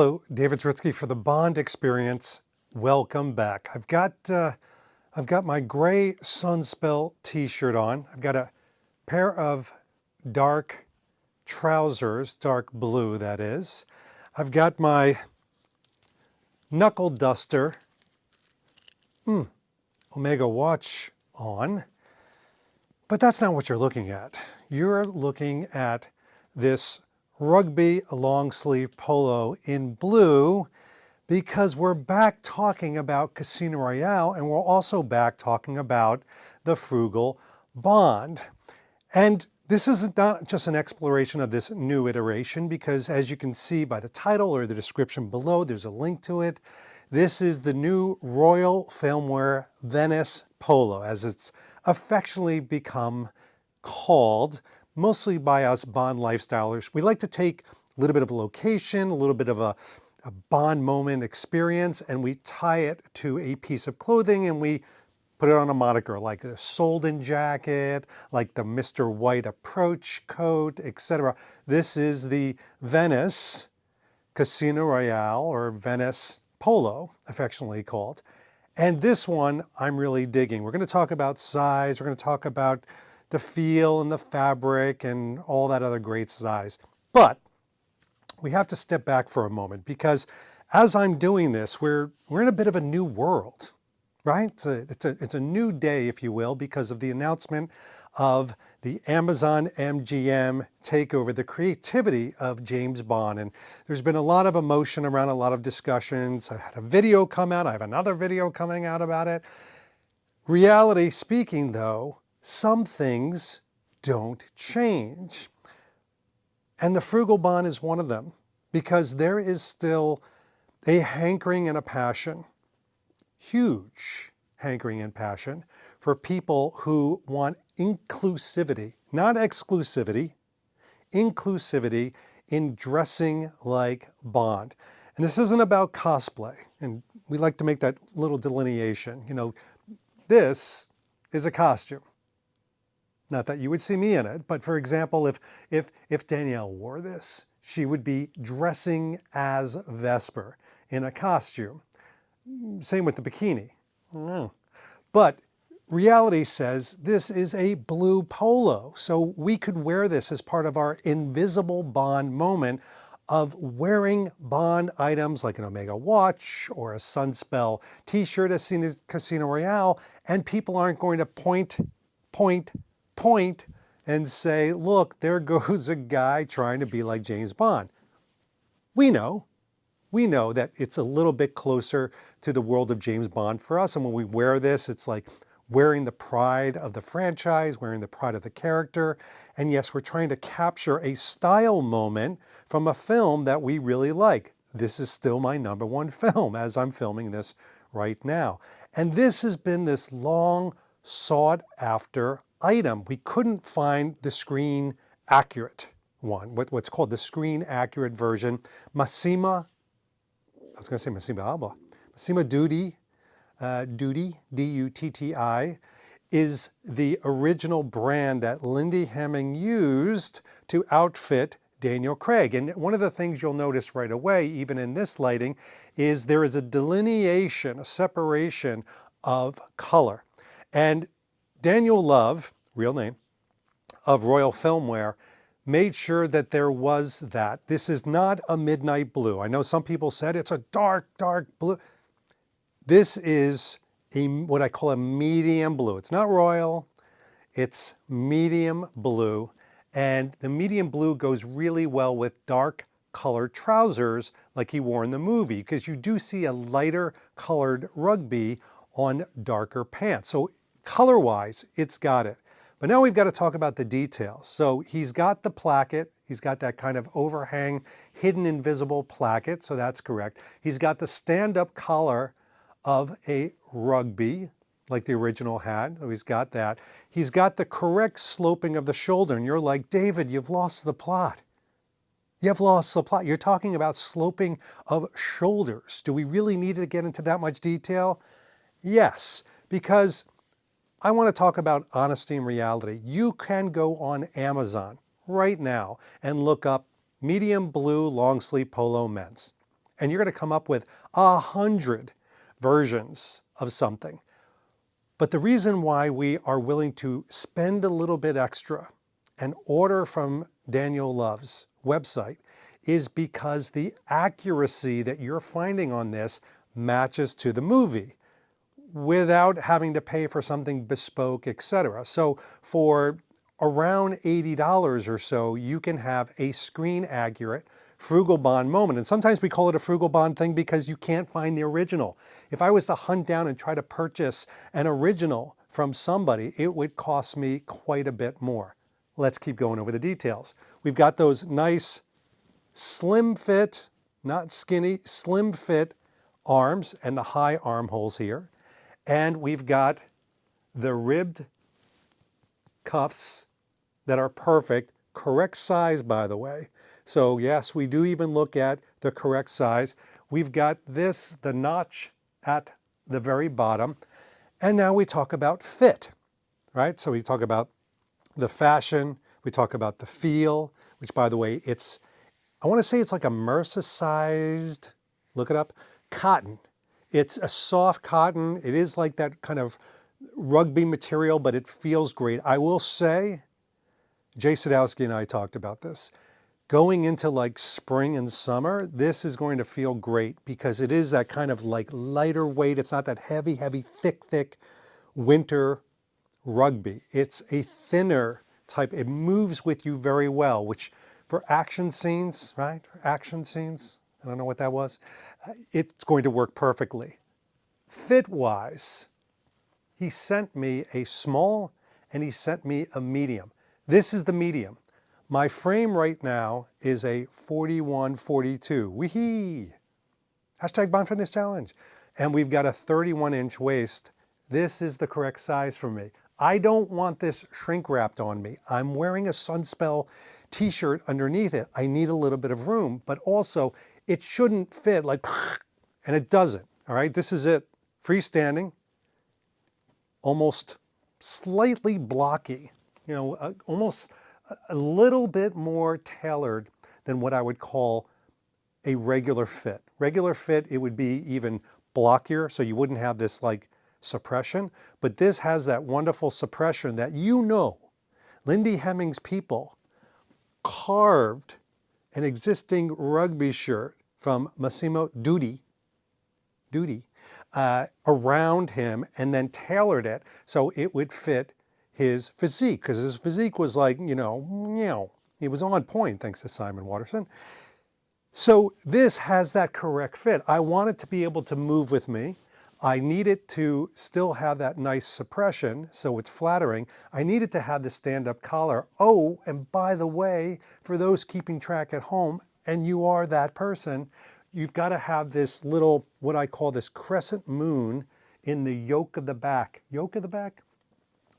Hello, David Zritsky for the Bond Experience. Welcome back. I've got my gray Sunspell t-shirt on. I've got a pair of dark trousers, dark blue that is. I've got my knuckle duster Omega watch on, but that's not what you're looking at. You're looking at this rugby long sleeve polo in blue because we're back talking about Casino Royale, and we're also back talking about the Frugal Bond. And this is not just an exploration of this new iteration, because as you can see by the title or the description below, there's a link to it. This is the new Royal Filmwear Venice Polo, as it's affectionately become called, mostly by us Bond lifestylers. We like to take a little bit of a location, a little bit of a Bond moment experience, and we tie it to a piece of clothing, and we put it on a moniker, like the Solden jacket, like the Mr. White approach coat, etc. This is the Venice Casino Royale, or Venice Polo, affectionately called. And this one I'm really digging. We're going to talk about size, we're going to talk about the feel and the fabric and all that other great size. But we have to step back for a moment, because as I'm doing this, we're in a bit of a new world, right? It's a new day, if you will, because of the announcement of the Amazon MGM takeover, the creativity of James Bond. And there's been a lot of emotion around, a lot of discussions. I had a video come out. I have another video coming out about it. Reality speaking, though, some things don't change. And the Frugal Bond is one of them, because there is still a hankering and a passion, huge hankering and passion, for people who want inclusivity, not exclusivity, inclusivity in dressing like Bond. And this isn't about cosplay, and we like to make that little delineation. You know, this is a costume. Not that you would see me in it, but for example, if Danielle wore this, she would be dressing as Vesper in a costume. Same with the bikini. But reality says this is a blue polo, so we could wear this as part of our invisible Bond moment of wearing Bond items like an Omega watch or a Sunspell t-shirt as seen as Casino Royale, and people aren't going to point and say, look, there goes a guy trying to be like James Bond. We know that it's a little bit closer to the world of James Bond for us. And when we wear this, it's like wearing the pride of the franchise, wearing the pride of the character. And yes, we're trying to capture a style moment from a film that we really like. This is still my #1 film as I'm filming this right now. And this has been this long sought after item. We couldn't find the screen accurate one, what's called the screen accurate version. Massima Dutti, D-U-T-T-I, is the original brand that Lindy Hemming used to outfit Daniel Craig. And one of the things you'll notice right away, even in this lighting, is there is a delineation, a separation of color. And Daniel Love, real name, of Royal Filmwear, made sure that there was that. This is not a midnight blue. I know some people said it's a dark, dark blue. This is what I call a medium blue. It's not royal, it's medium blue. And the medium blue goes really well with dark colored trousers like he wore in the movie, because you do see a lighter colored rugby on darker pants. So color-wise, it's got it. But now we've got to talk about the details. So he's got the placket. He's got that kind of overhang, hidden invisible placket, so that's correct. He's got the stand-up collar of a rugby, like the original had. So he's got that. He's got the correct sloping of the shoulder, and you're like, David, you've lost the plot. You've lost the plot. You're talking about sloping of shoulders. Do we really need to get into that much detail? Yes, because I want to talk about honesty and reality. You can go on Amazon right now and look up medium blue long sleeve polo men's. And you're going to come up with 100 versions of something. But the reason why we are willing to spend a little bit extra and order from Daniel Love's website is because the accuracy that you're finding on this matches to the movie without having to pay for something bespoke, etc. So for around $80 or so, you can have a screen accurate Frugal Bond moment. And sometimes we call it a Frugal Bond thing because you can't find the original. If I was to hunt down and try to purchase an original from somebody, it would cost me quite a bit more. Let's keep going over the details. We've got those nice slim fit, not skinny, slim fit arms and the high armholes here. And we've got the ribbed cuffs that are perfect, correct size, by the way. So yes, we do even look at the correct size. We've got this, the notch at the very bottom. And now we talk about fit, right? So we talk about the fashion, we talk about the feel, which by the way, I want to say it's like a Mercer-sized, look it up, cotton. It's a soft cotton. It is like that kind of rugby material, but it feels great. I will say, Jay Sadowski and I talked about this. Going into like spring and summer, this is going to feel great because it is that kind of like lighter weight. It's not that heavy, thick winter rugby. It's a thinner type. It moves with you very well, which for action scenes, right? Action scenes, I don't know what that was. It's going to work perfectly. Fit-wise, he sent me a small and he sent me a medium. This is the medium. My frame right now is a 41-42. Wee-hee! Hashtag Bond Fitness Challenge. And we've got a 31-inch waist. This is the correct size for me. I don't want this shrink wrapped on me. I'm wearing a Sunspell t-shirt underneath it. I need a little bit of room, but also it shouldn't fit like, and it doesn't. All right, this is it. Freestanding, almost slightly blocky, almost a little bit more tailored than what I would call a regular fit. Regular fit, it would be even blockier, so you wouldn't have this like suppression, but this has that wonderful suppression that Lindy Hemming's people carved an existing rugby shirt from Massimo Dutti around him and then tailored it so it would fit his physique, because his physique was like, he was on point thanks to Simon Watterson. So this has that correct fit. I want it to be able to move with me. I need it to still have that nice suppression, so it's flattering. I need it to have the stand-up collar. Oh, and by the way, for those keeping track at home, and you are that person, you've got to have this little, what I call this crescent moon in the yoke of the back. Yoke of the back?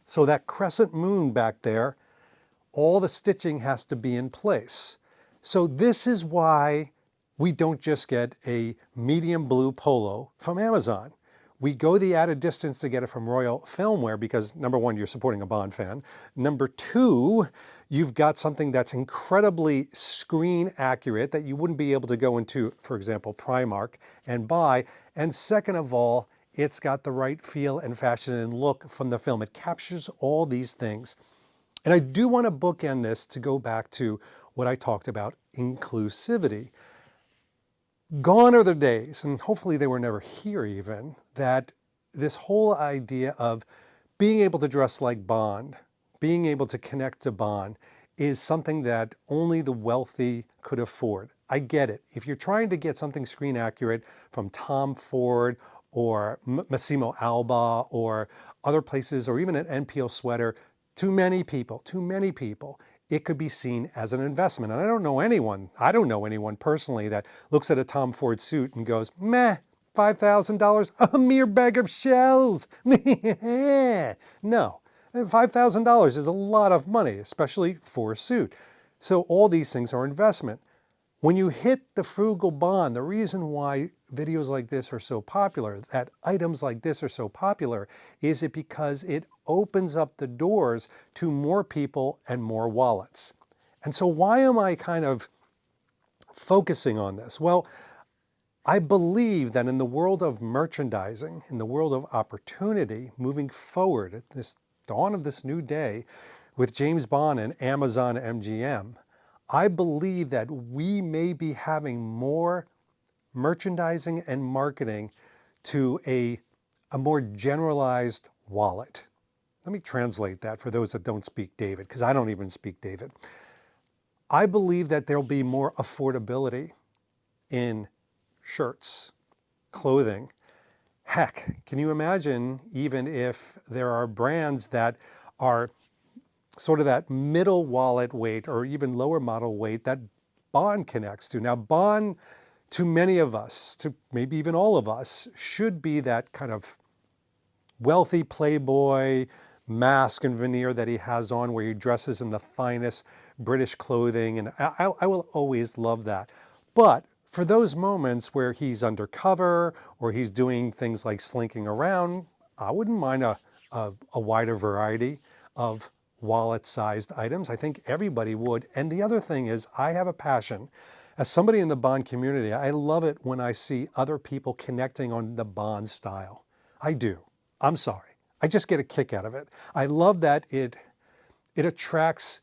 So that crescent moon back there, all the stitching has to be in place. So this is why we don't just get a medium blue polo from Amazon. We go the added distance to get it from Royale Filmwear because number one, you're supporting a Bond fan. Number two, you've got something that's incredibly screen accurate that you wouldn't be able to go into, for example, Primark and buy. And second of all, it's got the right feel and fashion and look from the film. It captures all these things. And I do want to bookend this to go back to what I talked about, inclusivity. Gone are the days, and hopefully they were never here even, that this whole idea of being able to dress like Bond, being able to connect to Bond, is something that only the wealthy could afford. I get it. If you're trying to get something screen accurate from Tom Ford or Massimo Alba or other places, or even an NPO sweater, too many people, it could be seen as an investment. And I don't know anyone personally that looks at a Tom Ford suit and goes, meh, $5,000, a mere bag of shells. No, $5,000 is a lot of money, especially for a suit. So all these things are investment. When you hit the Frugal Bond, the reason why videos like this are so popular, that items like this are so popular, is it because it opens up the doors to more people and more wallets. And so why am I kind of focusing on this? Well, I believe that in the world of merchandising, in the world of opportunity, moving forward at this dawn of this new day with James Bond and Amazon MGM, I believe that we may be having more merchandising and marketing to a more generalized wallet. Let me translate that for those that don't speak David, because I don't even speak David. I believe that there'll be more affordability in shirts, clothing. Heck, can you imagine even if there are brands that are sort of that middle wallet weight or even lower model weight that Bond connects to? Now, Bond, to many of us, to maybe even all of us, should be that kind of wealthy playboy mask and veneer that he has on where he dresses in the finest British clothing. And I will always love that. But for those moments where he's undercover or he's doing things like slinking around, I wouldn't mind a wider variety of wallet-sized items. I think everybody would. And the other thing is, I have a passion. As somebody in the Bond community, I love it when I see other people connecting on the Bond style. I do. I'm sorry. I just get a kick out of it. I love that it attracts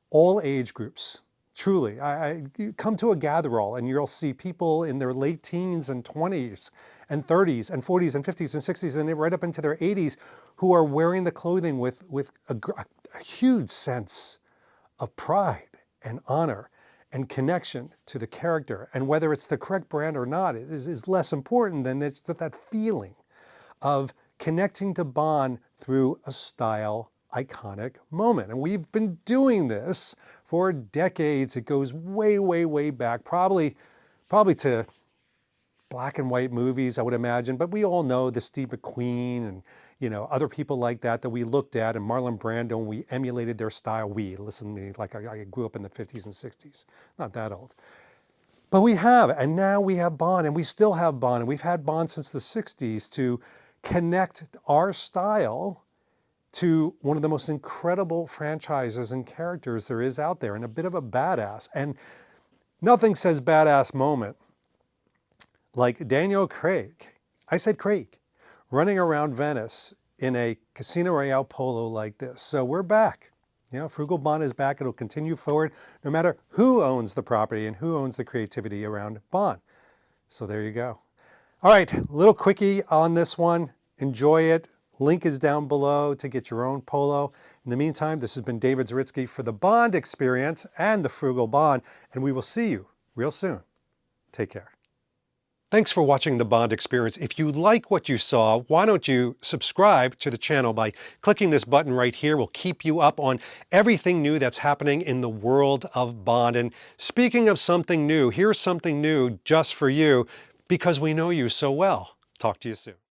all age groups. Truly, you come to a gather-all and you'll see people in their late teens and 20s and 30s and 40s and 50s and 60s and right up into their 80s who are wearing the clothing with a huge sense of pride and honor and connection to the character. And whether it's the correct brand or not is less important than it's that feeling of connecting to Bond through a style iconic moment. And we've been doing this for decades. It goes way, way, way back, probably to black and white movies, I would imagine. But we all know the Steve McQueen and other people like that we looked at, and Marlon Brando, and we emulated their style. Listen to me, like I grew up in the 50s and 60s, not that old. But we have, and now we have Bond, and we still have Bond, and we've had Bond since the 60s to connect our style to one of the most incredible franchises and characters there is out there, and a bit of a badass. And nothing says badass moment like Daniel Craig, I said Craig, running around Venice in a Casino Royale Polo like this. So we're back. Frugal Bond is back. It'll continue forward no matter who owns the property and who owns the creativity around Bond. So there you go. All right, little quickie on this one. Enjoy it. Link is down below to get your own polo. In the meantime, this has been David Zaritsky for the Bond Experience and the Frugal Bond, and we will see you real soon. Take care. Thanks for watching the Bond Experience. If you like what you saw, why don't you subscribe to the channel by clicking this button right here. We'll keep you up on everything new that's happening in the world of Bond. And speaking of something new, here's something new just for you because we know you so well. Talk to you soon.